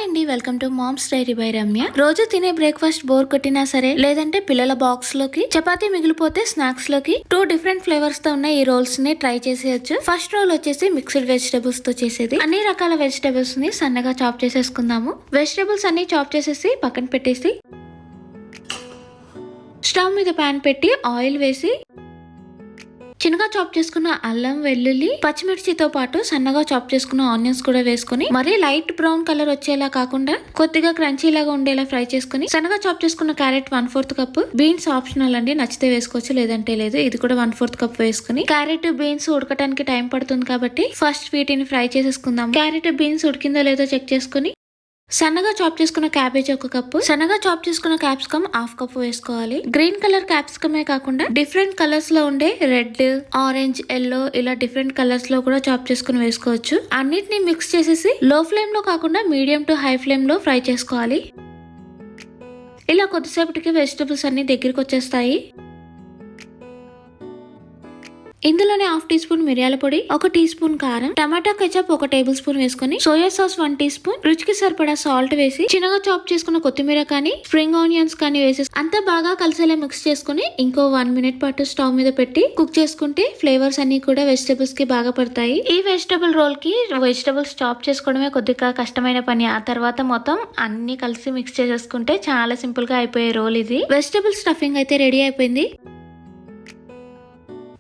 Hi అండి, welcome to mom's diary by Ramya. రోజు తినే బ్రేక్ఫాస్ట్ బోర్ కొట్టినా సరే, లేదంటే పిల్లల బాక్స్ లోకి చపాతీ మిగిలిపోతే స్నాక్స్ లోకి 2 డిఫరెంట్ ఫ్లేవర్స్ తో ఉన్న ఈ రోల్స్ ని ట్రై చేసేయచ్చు. ఫస్ట్ రోల్ వచ్చేసి మిక్స్డ్ వెజిటబుల్స్ తో చేసేది. అన్ని రకాల వెజిటబుల్స్ ని సన్నగా చాప్ చేసేసుకుందాము. వెజిటబుల్స్ అన్ని చాప్ చేసేసి పక్కన పెట్టేసి స్టవ్ మీద ప్యాన్ పెట్టి ఆయిల్ వేసి చిన్నగా చాప్ చేసుకున్న అల్లం, వెల్లుల్లి, పచ్చిమిర్చితో పాటు సన్నగా చాప్ చేసుకున్న ఆనియన్స్ కూడా వేసుకుని మరీ లైట్ బ్రౌన్ కలర్ వచ్చేలా కాకుండా కొద్దిగా క్రంచీ లాగా ఉండేలా ఫ్రై చేసుకుని సన్నగా చాప్ చేసుకున్న క్యారెట్ 1/4 కప్, బీన్స్ ఆప్షనల్ అండి, నచ్చితే వేసుకోవచ్చు లేదంటే లేదు. ఇది కూడా 1/4 కప్ వేసుకుని క్యారెట్, బీన్స్ ఉడకడానికి టైం పడుతుంది కాబట్టి ఫస్ట్ వీటిని ఫ్రై చేసేసుకుందాం. క్యారెట్, బీన్స్ ఉడికిందో లేదో చెక్ చేసుకుని సన్నగా చాప్ చేసుకున్న క్యాబేజ్ 1 కప్పు, సన్నగా చాప్ చేసుకున్న క్యాప్సికమ్ 1/2 కప్ వేసుకోవాలి. గ్రీన్ కలర్ క్యాప్సికమే కాకుండా డిఫరెంట్ కలర్స్ లో ఉండే రెడ్, ఆరెంజ్, ఎల్లో ఇలా డిఫరెంట్ కలర్స్ లో కూడా చాప్ చేసుకుని వేసుకోవచ్చు. అన్నిటిని మిక్స్ చేసేసి లో ఫ్లేమ్ లో కాకుండా మీడియం టు హై ఫ్లేమ్ లో ఫ్రై చేసుకోవాలి. ఇలా కొద్దిసేపటికి వెజిటబుల్స్ అన్ని దగ్గరికి వచ్చేస్తాయి. ఇందులోనే 1/2 టీ స్పూన్ మిరియాల పొడి, 1 టీ స్పూన్ కారం, టమాటా కెచప్ 1 టేబుల్ స్పూన్ వేసుకుని సోయా సాస్ 1 టీ స్పూన్, రుచికి సరిపడా సాల్ట్ వేసి చిన్నగా చాప్ చేసుకున్న కొత్తిమీర కానీ స్ప్రింగ్ ఆనియన్స్ కానీ వేసేసి అంతా బాగా కలిసేలా మిక్స్ చేసుకుని ఇంకో 1 మినిట్ పాటు స్టవ్ మీద పెట్టి కుక్ చేసుకుంటే ఫ్లేవర్స్ అన్ని కూడా వెజిటబుల్స్ కి బాగా పడతాయి. ఈ వెజిటబుల్ రోల్ కి వెజిటబుల్స్ చాప్ చేసుకోవడమే కొద్దిగా కష్టమైన పని. ఆ తర్వాత మొత్తం అన్ని కలిసి మిక్స్ చేసేసుకుంటే చాలా సింపుల్ గా అయిపోయే రోల్ ఇది. వెజిటబుల్ స్టఫింగ్ అయితే రెడీ అయిపోయింది.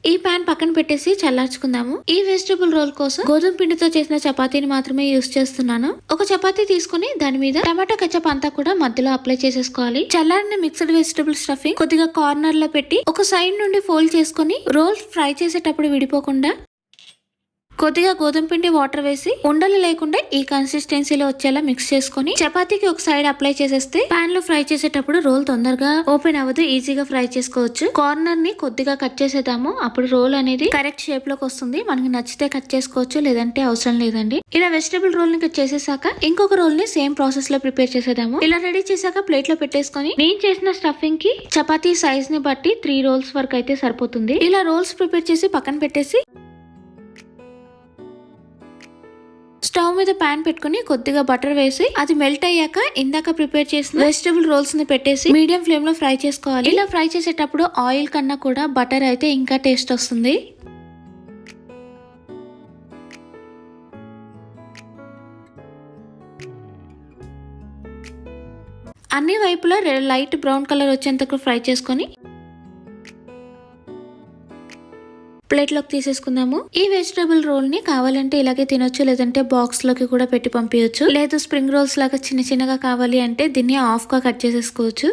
ఈ ప్యాన్ పక్కన పెట్టేసి చల్లార్చుకుందాము. ఈ వెజిటబుల్ రోల్ కోసం గోధుమ పిండితో చేసిన చపాతీని మాత్రమే యూస్ చేస్తున్నాను. ఒక చపాతీ తీసుకుని దాని మీద టమాటా కెచప్ అంతా కూడా మధ్యలో అప్లై చేసేసుకోవాలి. చల్లారిన మిక్స్డ్ వెజిటబుల్ స్టఫింగ్ కొద్దిగా కార్నర్ లో పెట్టి ఒక సైడ్ నుండి ఫోల్డ్ చేసుకుని రోల్స్ ఫ్రై చేసేటప్పుడు విడిపోకుండా కొద్దిగా గోధుమ పిండి వాటర్ వేసి ఉండలు లేకుండా ఈ కన్సిస్టెన్సీలో వచ్చేలా మిక్స్ చేసుకుని చపాతీకి ఒక సైడ్ అప్లై చేసేస్తే పాన్ లో ఫ్రై చేసేటప్పుడు రోల్ తొందరగా ఓపెన్ అవ్వదు, ఈజీగా ఫ్రై చేసుకోవచ్చు. కార్నర్ ని కొద్దిగా కట్ చేసేద్దాము, అప్పుడు రోల్ అనేది కరెక్ట్ షేప్ లోకి వస్తుంది. మనకి నచ్చితే కట్ చేసుకోవచ్చు లేదంటే అవసరం లేదండి. ఇలా వెజిటబుల్ రోల్ ని కట్ చేసేసాక ఇంకొక రోల్ ని సేమ్ ప్రాసెస్ లో ప్రిపేర్ చేసేద్దాము. ఇలా రెడీ చేశాక ప్లేట్ లో పెట్టేసుకొని నేను చేసిన స్టఫింగ్ కి చపాతీ సైజ్ ని బట్టి 3 రోల్స్ వరకు అయితే సరిపోతుంది. ఇలా రోల్స్ ప్రిపేర్ చేసి పక్కన పెట్టేసి స్టవ్ మీద ప్యాన్ పెట్టుకుని కొద్దిగా బటర్ వేసి అది మెల్ట్ అయ్యాక ఇందాక ప్రిపేర్ చేసిన వెజిటబుల్ రోల్స్ ని పెట్టేసి మీడియం ఫ్లేమ్ లో ఫ్రై చేసుకోవాలి. ఇలా ఫ్రై చేసేటప్పుడు ఆయిల్ కన్నా కూడా బటర్ అయితే ఇంకా టేస్ట్ వస్తుంది. అన్ని వైపులా లైట్ బ్రౌన్ కలర్ వచ్చేంతకు ఫ్రై చేసుకొని ప్లేట్ లోకి తీసేసుకుందాము. ఈ వెజిటబుల్ రోల్ ని కావాలంటే ఇలాగే తినొచ్చు, లేదంటే బాక్స్ లోకి కూడా పెట్టి పంపించచ్చు. లేదు స్ప్రింగ్ రోల్స్ లాగా చిన్న చిన్నగా కావాలి అంటే దీన్ని హాఫ్ గా కట్ చేసేసుకోవచ్చు.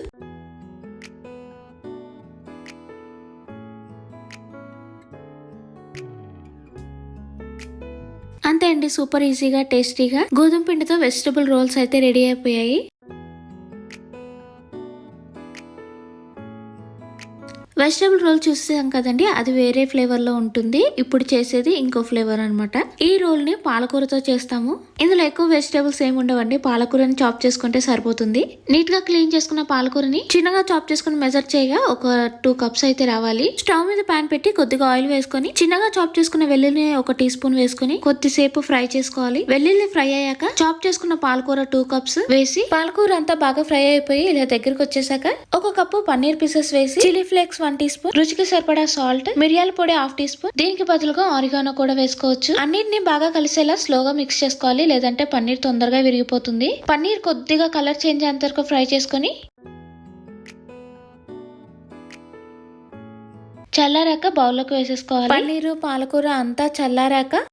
అంతే అండి, సూపర్ ఈజీగా టేస్టీగా గోధుమ పిండితో వెజిటబుల్ రోల్స్ అయితే రెడీ అయిపోయాయి. వెజిటబుల్ రోల్ చూసాం కదండి, అది వేరే ఫ్లేవర్ లో ఉంటుంది. ఇప్పుడు చేసేది ఇంకో ఫ్లేవర్ అనమాట. ఈ రోల్ ని పాలకూరతో చేస్తాము. ఇందులో ఎక్కువ వెజిటబుల్స్ ఏమి ఉండవండి, పాలకూరని చాప్ చేసుకుంటే సరిపోతుంది. నీట్ గా క్లీన్ చేసుకున్న పాలకూరని చిన్నగా చాప్ చేసుకుని మెజర్ చేయగా ఒక 2 కప్స్ అయితే రావాలి. స్టవ్ మీద ప్యాన్ పెట్టి కొద్దిగా ఆయిల్ వేసుకొని చిన్నగా చాప్ చేసుకున్న వెల్లుల్లి 1 టీ స్పూన్ వేసుకుని కొద్దిసేపు ఫ్రై చేసుకోవాలి. వెల్లుల్లి ఫ్రై అయ్యాక చాప్ చేసుకున్న పాలకూర 2 కప్స్ వేసి పాలకూర అంతా బాగా ఫ్రై అయిపోయి ఇలా దగ్గరకు వచ్చేసాక 1 కప్పు పన్నీర్ పీసెస్ వేసి చిల్లీ ఫ్లేక్స్ 1 టీ స్పూన్, రుచికి సరిపడా సాల్ట్, మిరియాల పొడి 1/2 టీ స్పూన్, దీనికి బదులుగా ఆరిగానో కూడా వేసుకోవచ్చు. అన్నిటిని బాగా కలిసేలా స్లోగా మిక్స్ చేసుకోవాలి, లేదంటే పన్నీర్ తొందరగా విరిగిపోతుంది. పన్నీర్ కొద్దిగా కలర్ చేంజ్ అయ్యేంత వరకు ఫ్రై చేసుకుని చల్లారాక బౌల్లోకి వేసేసుకోవాలి. పన్నీరు, పాలకూర అంతా చల్లారాక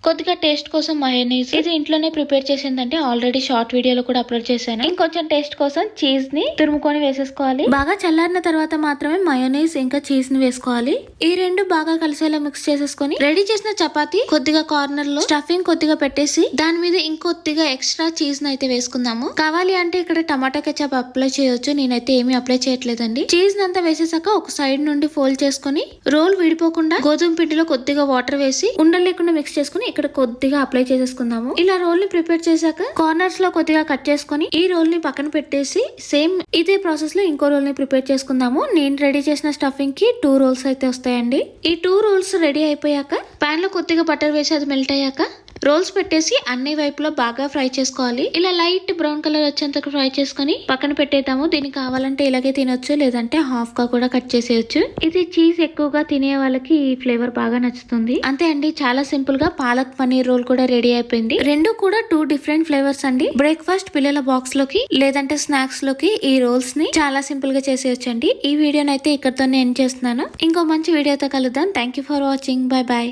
కొద్దిగా టేస్ట్ కోసం మయోనీస్, ఇది ఇంట్లోనే ప్రిపేర్ చేసిందంటే ఆల్రెడీ షార్ట్ వీడియోలో కూడా అప్లోడ్ చేశాను. ఇంకొంచెం టేస్ట్ కోసం చీజ్ ని తురుముకొని వేసేసుకోవాలి. బాగా చల్లారిన తర్వాత మాత్రమే మయోనీస్ ఇంకా చీజ్ ని వేసుకోవాలి. ఈ రెండు బాగా కలిసేలా మిక్స్ చేసేసుకొని రెడీ చేసిన చపాతీ కొద్దిగా కార్నర్ లో స్టఫింగ్ కొద్దిగా పెట్టేసి దాని మీద ఇంకొద్దిగా ఎక్స్ట్రా చీజ్ ని అయితే వేసుకుందాము. కావాలి అంటే ఇక్కడ టమాటా కెచప్ అప్లై చేయొచ్చు, నేనైతే ఏమీ అప్లై చేయట్లేదండి. చీజ్ అంతా వేసేసాక ఒక సైడ్ నుండి ఫోల్డ్ చేసుకుని రోల్ విడిపోకుండా గోధుమ పిండిలో కొద్దిగా వాటర్ వేసి ఉండలు లేకుండా మిక్స్ చేసుకుని ఇక్కడ ఇక్కడ కొద్దిగా అప్లై చేసేసుకుందాము. ఇలా రోల్ ని ప్రిపేర్ చేశాక కార్నర్స్ లో కొద్దిగా కట్ చేసుకుని ఈ రోల్ ని పక్కన పెట్టేసి సేమ్ ఇదే ప్రాసెస్ లో ఇంకో రోల్ ని ప్రిపేర్ చేసుకుందాము. నేను రెడీ చేసిన స్టఫింగ్ కి 2 రోల్స్ అయితే వస్తాయండి. ఈ 2 రోల్స్ రెడీ అయిపోయాక పాన్ లో కొద్దిగా బటర్ వేసి అది మెల్ట్ అయ్యాక రోల్స్ పెట్టేసి అన్ని వైపులో బాగా ఫ్రై చేసుకోవాలి. ఇలా లైట్ బ్రౌన్ కలర్ వచ్చేంత ఫ్రై చేసుకుని పక్కన పెట్టేద్దాము. దీనికి కావాలంటే ఇలాగే తినొచ్చు, లేదంటే హాఫ్ గా కూడా కట్ చేసేయచ్చు. ఇది చీజ్ ఎక్కువగా తినే వాళ్ళకి ఈ ఫ్లేవర్ బాగా నచ్చుతుంది. అంతే అండి, చాలా సింపుల్ గా పాలక్ పన్నీర్ రోల్ కూడా రెడీ అయిపోయింది. రెండు కూడా 2 డిఫరెంట్ ఫ్లేవర్స్ అండి. బ్రేక్ఫాస్ట్ పిల్లల బాక్స్ లోకి లేదంటే స్నాక్స్ లోకి ఈ రోల్స్ ని చాలా సింపుల్ గా చేసేయచ్చు అండి. ఈ వీడియోని అయితే ఇక్కడతోనే ఎండ్ చేస్తున్నాను. ఇంకో మంచి వీడియోతో కలుద్దాం. Thank you for watching. Bye bye.